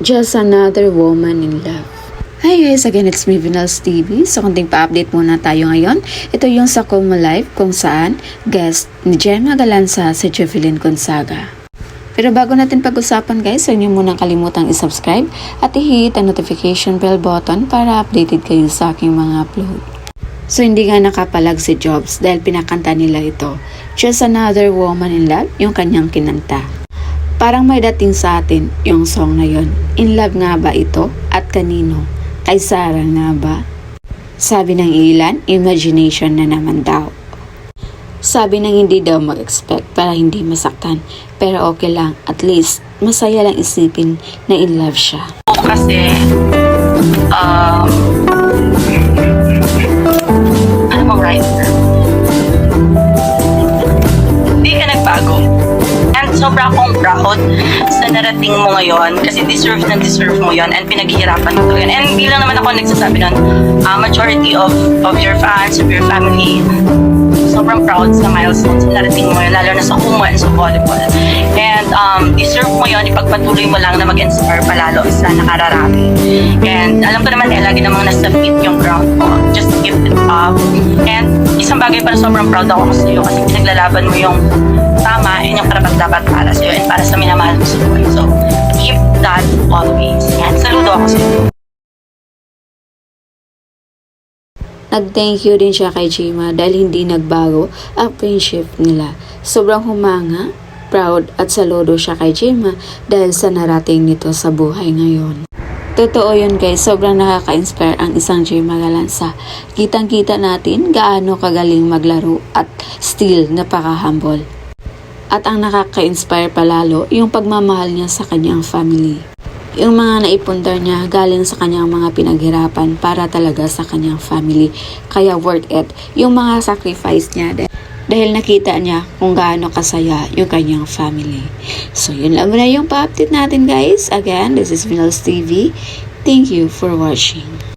Just Another Woman in Love. Hi guys, again it's me Vinals TV. So kunting pa-update muna tayo ngayon. Ito yung sa Como Live kung saan guest ni Gemma Galanza si Jevelyn Gonzaga. Pero bago natin pag-usapan guys, huwag niyo munang kalimutang i-subscribe at i-hit ang notification bell button para updated kayo sa aking mga upload. So hindi nga nakapalag si Jobs dahil pinakanta nila ito. Just Another Woman in Love, yung kanyang kinanta. Parang may dating sa atin yung song na yon. In love nga ba ito at kanino? Kay Sarah nga ba? Sabi ng ilan, imagination na naman daw. Sabi ng hindi daw mag-expect para hindi masaktan. Pero okay lang, at least masaya lang isipin na in love siya. Kasi, ano bang right? Hindi ka nagbago. And sobra akong proud sa narating mo ngayon kasi deserve mo yon and pinaghihirapan mo yun. And bilang naman ako nagsasabi nun, majority of your fans, of your family, sobrang proud sa milestones na narating mo yun, lalo na sa Kumu and sa volleyball. And deserve mo yun, ipagpatuloy mo lang na mag-inspire palalo sa nakararami. And alam ko naman lagi namang nasa fit yung ground mo. Just keep it up. And isang bagay pa na sobrang proud ako sa iyo kasi pinaglalaban mo yung tama and yung karapat dapat para sa iyo and para sa minamahal mo sa buhay. So, keep that always. And saludo ako sa iyo. Nag-thank you din siya kay Gemma dahil hindi nagbago ang friendship nila. Sobrang humanga, proud at saludo siya kay Gemma dahil sa narating nito sa buhay ngayon. Totoo yun guys, sobrang nakaka-inspire ang isang Gemma Galanza. Kitang-kita natin gaano kagaling maglaro at still napaka-humble. At ang nakaka-inspire palalo, yung pagmamahal niya sa kanyang family. Yung mga naipundar niya galing sa kanyang mga pinaghirapan para talaga sa kanyang family. Kaya worth it yung mga sacrifice niya dahil nakita niya kung gaano kasaya yung kanyang family. So yun lang muna yung pa-update natin guys. Again, this is Vinals TV. Thank you for watching.